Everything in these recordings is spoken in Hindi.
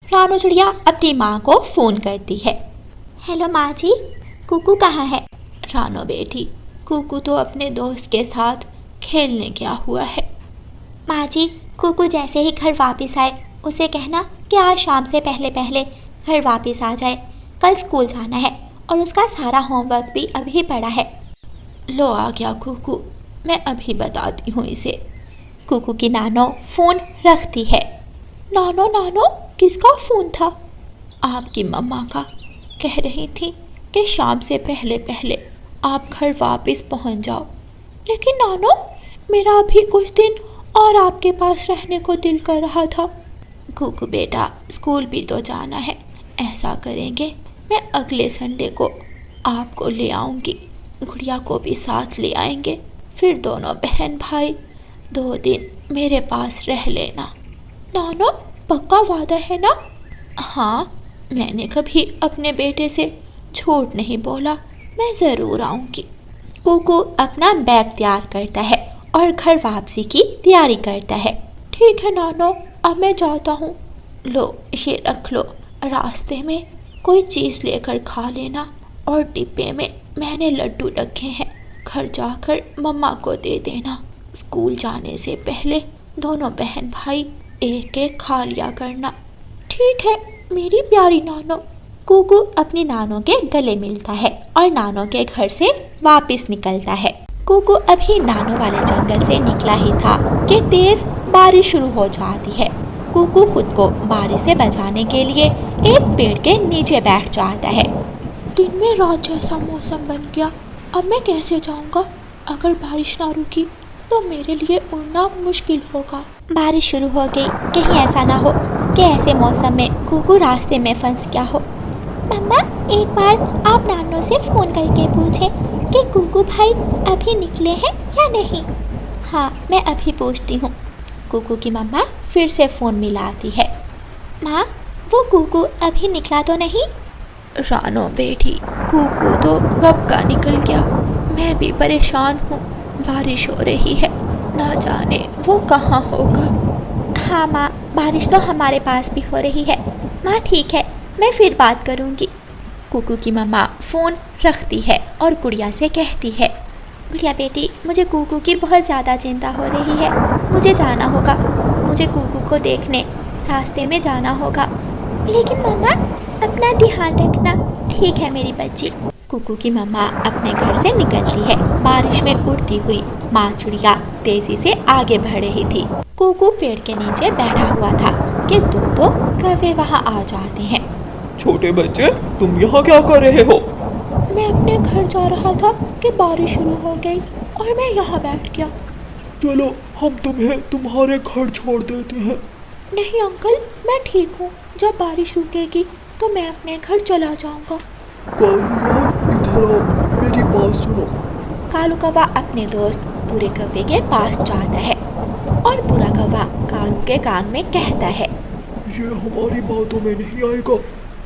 रानू चिड़िया अपनी माँ को फ़ोन करती है। हेलो माँ जी, कुकू कहाँ है? रानू बेटी, कुकू तो अपने दोस्त के साथ खेलने गया हुआ है। माँ जी, कुकू जैसे ही घर वापस आए उसे कहना कि आज शाम से पहले पहले घर वापस आ जाए, कल स्कूल जाना है और उसका सारा होमवर्क भी अभी पड़ा है। लो आ गया कुकू, मैं अभी बताती हूँ इसे। कुकू की नानो फ़ोन रखती है। नानो नानो, किसका फ़ोन था? आपकी मम्मा का। कह रही थी कि शाम से पहले पहले आप घर वापस पहुँच जाओ। लेकिन नानो, मेरा अभी कुछ दिन और आपके पास रहने को दिल कर रहा था। कुकू बेटा, स्कूल भी तो जाना है। ऐसा करेंगे, मैं अगले संडे को आपको ले आऊँगी, गुड़िया को भी साथ ले आएंगे। फिर दोनों बहन भाई 2 दिन मेरे पास रह लेना। नानो, पक्का वादा है ना? हाँ, मैंने कभी अपने बेटे से झूठ नहीं बोला, मैं ज़रूर आऊँगी। कुकू अपना बैग तैयार करता है और घर वापसी की तैयारी करता है। ठीक है नानो, अब मैं जाता हूँ। लो ये रख लो, रास्ते में कोई चीज़ लेकर खा लेना और डिब्बे में मैंने लड्डू रखे हैं, घर जाकर मम्मा को दे देना। स्कूल जाने से पहले दोनों बहन भाई एक एक खा लिया करना। ठीक है मेरी प्यारी नानो। कुकू अपनी नानो के गले मिलता है और नानो के घर से वापस निकलता है। कुकू अभी नानो वाले जंगल से निकला ही था कि तेज बारिश शुरू हो जाती है। कुकू खुद को बारिश से बचाने के लिए एक पेड़ के नीचे बैठ जाता है। दिन में रात जैसा मौसम बन गया, अब मैं कैसे जाऊंगा? अगर बारिश ना रुकी तो मेरे लिए उड़ना मुश्किल होगा। बारिश शुरू हो गई, कहीं ऐसा ना हो कि ऐसे मौसम में कुकू रास्ते में फंस गया हो। मम्मा, एक बार आप नानो से फ़ोन करके पूछें कि कुकू भाई अभी निकले हैं या नहीं। हाँ, मैं अभी पूछती हूँ। कुकू की मम्मा फिर से फ़ोन मिलाती है। माँ, वो कुकू अभी निकला तो नहीं? रानो बेटी, कुकू तो कब का निकल गया, मैं भी परेशान हूँ। बारिश हो रही है, ना जाने वो कहाँ होगा। हाँ माँ, बारिश तो हमारे पास भी हो रही है। माँ ठीक है, मैं फिर बात करूँगी। कुकू की मम्मा फ़ोन रखती है और गुड़िया से कहती है, गुड़िया बेटी, मुझे कुकू की बहुत ज़्यादा चिंता हो रही है। मुझे जाना होगा, मुझे कुकू को देखने रास्ते में जाना होगा। लेकिन मम्मा, अपना ध्यान रखना। ठीक है मेरी बच्ची। कुकू की मम्मा अपने घर से निकलती है। बारिश में उड़ती हुई माँ चिड़िया तेजी से आगे बढ़ रही थी। कुकू पेड़ के नीचे बैठा हुआ था कि दो कौवे वहाँ आ जाते हैं। छोटे बच्चे, तुम यहाँ क्या कर रहे हो? मैं अपने घर जा रहा था कि बारिश शुरू हो गई और मैं यहाँ बैठ गया। चलो, हम तुम्हें तुम्हारे घर छोड़ देते हैं। नहीं अंकल, मैं ठीक हूँ। जब बारिश रुकेगी तो मैं अपने घर चला जाऊँगा। कालू यार, इधर आओ, मेरी बात सुनो। कालू कौवा अपने दोस्त बुरे कौवे के पास जाता है और बुरा कौवा कालू के कान में कहता है, ये हमारी बातों में नहीं आएगा,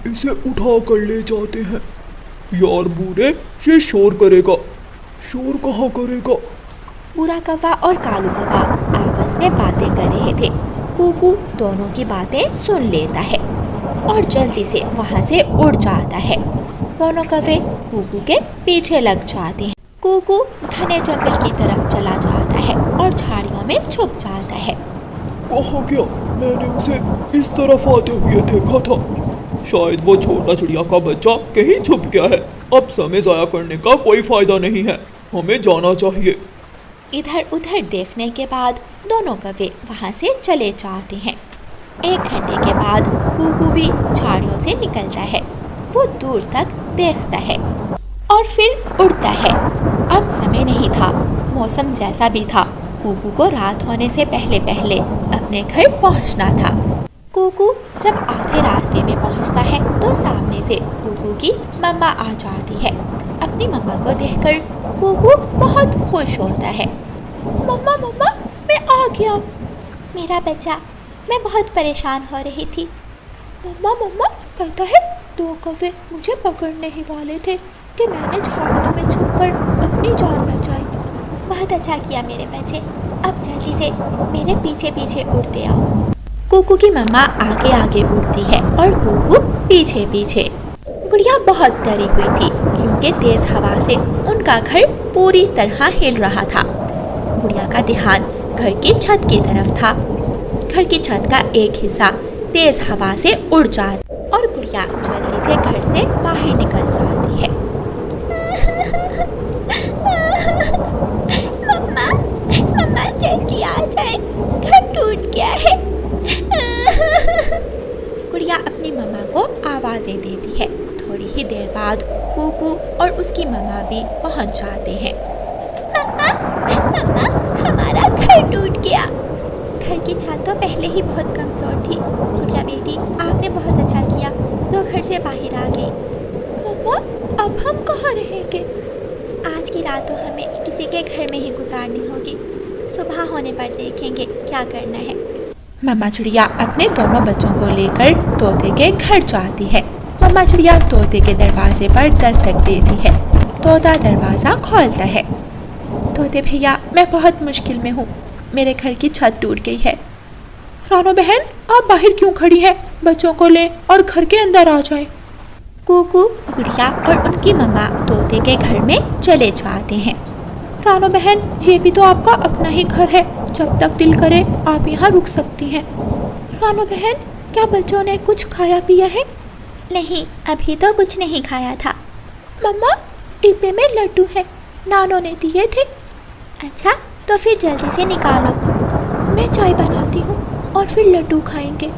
इसे उठा कर ले जाते हैं। यार बुरे, ये शोर करेगा। शोर कहाँ करेगा? बुरा कौवा और कालू कौवा आपस में बातें कर रहे थे। कुकू दोनों की बातें सुन लेता है और जल्दी से वहाँ से उड़ जाता है। दोनों कौवे कुकू के पीछे लग जाते हैं। कुकू घने जंगल की तरफ चला जाता है और झाड़ियों में छुप जाता है। कहाँ गया? मैंने उसे इस तरफ आते हुए देखा था। शायद वो छोटा चिड़िया का बच्चा कहीं छुप गया है। अब समय ज़ाया करने का कोई फायदा नहीं है, हमें जाना चाहिए। इधर उधर देखने के बाद दोनों कौवे वहाँ से चले जाते हैं। 1 घंटे के बाद कुकू भी झाड़ियों से निकलता है। वो दूर तक देखता है और फिर उड़ता है। अब समय नहीं था, मौसम जैसा भी था, कुकू को रात होने से पहले पहले अपने घर पहुंचना था। कुकू जब आधे रास्ते में पहुंचता है तो सामने से कुकू की मम्मा आ जाती है। अपनी मम्मा को देखकर कुकू बहुत खुश होता है। मम्मा मम्मा, मैं आ गया। मेरा बच्चा, मैं बहुत परेशान हो रही थी। मम्मा मम्मा, पता है 2 कौवे मुझे पकड़ने ही वाले थे कि मैंने झाड़ियों में छुपकर अपनी जान बचाई। बहुत अच्छा किया मेरे बच्चे, अब जल्दी से मेरे पीछे पीछे उड़ते आओ। कुकू की मम्मा आगे आगे उड़ती है और कुकू पीछे पीछे। गुड़िया बहुत डरी हुई थी क्योंकि तेज हवा से उनका घर पूरी तरह हिल रहा था। गुड़िया का ध्यान घर की छत की तरफ था। घर की छत का एक हिस्सा तेज हवा से उड़ जाता और गुड़िया जल्दी से घर से बाहर निकल जाती है। मम्मा, मम्मा जल्दी आ जाए, घर टूट गया है। गुड़िया अपनी मम्मा को आवाज़ें देती है। थोड़ी ही देर बाद कुकू और उसकी मम्मा भी पहुंच जाते हैं। मम्मा, मम्मा, हमारा घर टूट गया। घर की छत तो पहले ही बहुत कमज़ोर थी। गुड़िया बेटी, आपने बहुत अच्छा किया तो घर से बाहर आ गई। मम्मा, अब हम कहाँ रहेंगे? आज की रात तो हमें किसी के घर में ही गुजारनी होगी। सुबह होने पर देखेंगे क्या करना है। मम्मा चिड़िया अपने दोनों बच्चों को लेकर तोते के घर जाती है। मम्मा चिड़िया तोते के दरवाजे पर दस्तक देती है। तोता दरवाज़ा खोलता है। तोते भैया, मैं बहुत मुश्किल में हूँ, मेरे घर की छत टूट गई है। रानो बहन, आप बाहर क्यों खड़ी हैं? बच्चों को ले और घर के अंदर आ जाए। कुकू, गुड़िया और उनकी मम्मा तोते के घर में चले जाते हैं। रानो बहन, ये भी तो आपका अपना ही घर है, जब तक दिल करे आप यहाँ रुक सकती हैं। रानो बहन, क्या बच्चों ने कुछ खाया पिया है? नहीं, अभी तो कुछ नहीं खाया था। मम्मा, डिब्बे में लड्डू है, नानो ने दिए थे। अच्छा, तो फिर जल्दी से निकालो। मैं चाय बनाती हूँ और फिर लड्डू खाएंगे।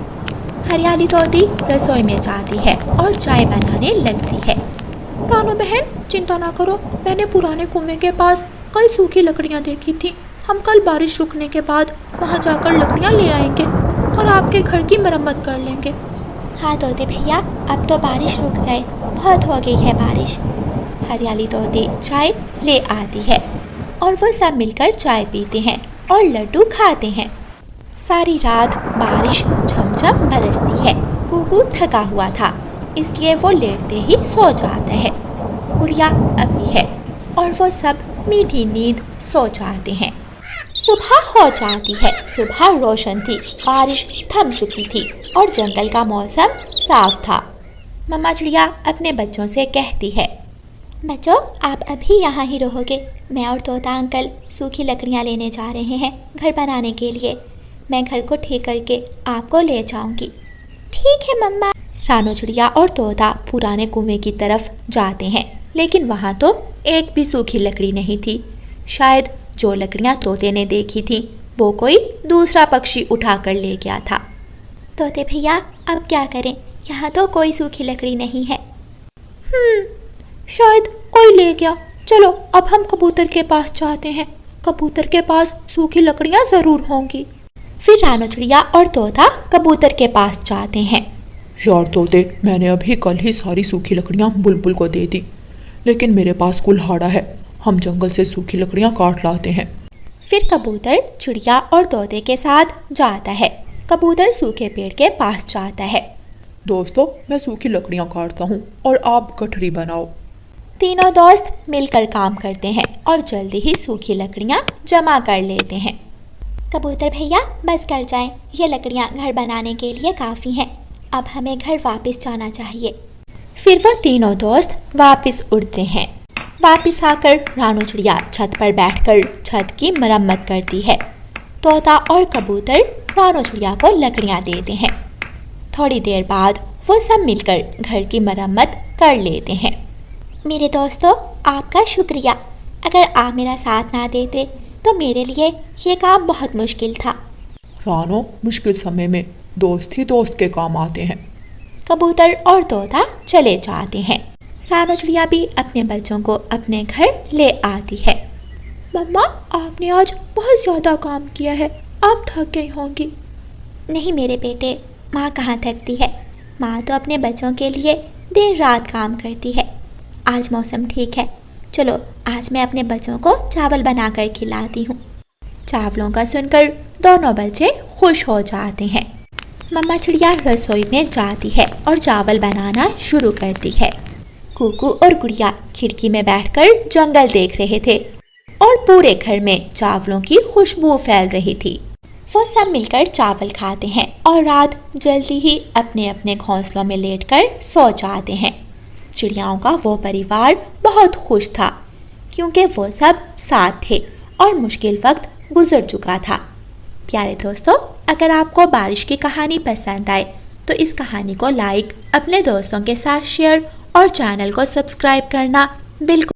हरियाली तोती रसोई में जाती है और चाय बनाने लगती है। रानो बहन, चिंता ना करो, मैंने पुराने कुएं के पास कल सूखी लकड़ियाँ देखी थी। हम कल बारिश रुकने के बाद वहाँ जाकर लकड़ियाँ ले आएंगे और आपके घर की मरम्मत कर लेंगे। हाँ तोते भैया, अब तो बारिश रुक जाए, बहुत हो गई है बारिश। हरियाली तोती चाय ले आती है और वो सब मिलकर चाय पीते हैं और लड्डू खाते हैं। सारी रात बारिश झमझम बरसती है। कुकू थका हुआ था, इसलिए वो लेटते ही सो जाता है। गुड़िया अपनी है और वो सब मीठी नींद सो जाते हैं। सुबह हो जाती है। सुबह रोशन थी, बारिश थम चुकी थी और जंगल का मौसम साफ था। मम्मा चिड़िया अपने बच्चों से कहती है, बच्चों, आप अभी यहाँ ही रहोगे। मैं और तोता अंकल सूखी लकड़ियाँ लेने जा रहे हैं घर बनाने के लिए। मैं घर को ठीक करके आपको ले जाऊँगी। ठीक है मम्मा। रानो चिड़िया और तोता पुराने कुएं की तरफ जाते हैं, लेकिन वहाँ तो एक भी सूखी लकड़ी नहीं थी। शायद जो लकड़ियाँ तोते ने देखी थी वो कोई दूसरा पक्षी उठा कर ले गया था। तोते भैया, अब क्या करें? यहाँ तो कोई सूखी लकड़ी नहीं है। शायद कोई ले गया। चलो अब हम कबूतर के पास जाते हैं, कबूतर के पास सूखी लकड़ियाँ ज़रूर होंगी। फिर रानो चिड़िया और तोता कबूतर के पास जाते हैं। यार तोते, मैंने अभी कल ही सारी सूखी लकड़ियाँ बुलबुल को दे दी, लेकिन मेरे पास कुल्हाड़ा है, हम जंगल से सूखी लकड़ियाँ काट लाते हैं। फिर कबूतर चिड़िया और तोते के साथ जाता है। कबूतर सूखे पेड़ के पास जाता है। दोस्तों, मैं सूखी लकड़ियाँ काटता हूँ और आप गठरी बनाओ। तीनों दोस्त मिलकर काम करते हैं और जल्दी ही सूखी लकड़ियाँ जमा कर लेते हैं। कबूतर भैया, बस कर जाएं, ये लकड़ियाँ घर बनाने के लिए काफ़ी हैं। अब हमें घर वापस जाना चाहिए। फिर वह तीनों दोस्त वापस उड़ते हैं। वापस आकर रानो चिड़िया छत पर बैठकर छत की मरम्मत करती है। तोता और कबूतर रानो चिड़िया को लकड़ियाँ देते हैं। थोड़ी देर बाद वो सब मिलकर घर की मरम्मत कर लेते हैं। मेरे दोस्तों, आपका शुक्रिया। अगर आप मेरा साथ ना देते तो मेरे लिए ये काम बहुत मुश्किल था। रानो, मुश्किल समय में दोस्त ही दोस्त के काम आते हैं। कबूतर और तोता चले जाते हैं। रानो चिड़िया भी अपने बच्चों को अपने घर ले आती है। मम्मा, आपने आज बहुत ज़्यादा काम किया है, आप थक गई होंगी। नहीं मेरे बेटे, माँ कहाँ थकती है। माँ तो अपने बच्चों के लिए दिन रात काम करती है। आज मौसम ठीक है, चलो आज मैं अपने बच्चों को चावल बनाकर खिलाती हूँ। चावलों का सुनकर दोनों बच्चे खुश हो जाते हैं। मम्मा चिड़िया रसोई में जाती है और चावल बनाना शुरू करती है। कुकू और गुड़िया खिड़की में बैठकर जंगल देख रहे थे और पूरे घर में चावलों की खुशबू फैल रही थी। वो सब मिलकर चावल खाते हैं और रात जल्दी ही अपने अपने घोंसलों में लेटकर सो जाते हैं। चिड़ियाओं का वो परिवार बहुत खुश था क्योंकि वो सब साथ थे और मुश्किल वक्त गुजर चुका था। प्यारे दोस्तों, अगर आपको बारिश की कहानी पसंद आए तो इस कहानी को लाइक, अपने दोस्तों के साथ शेयर और चैनल को सब्सक्राइब करना बिल्कुल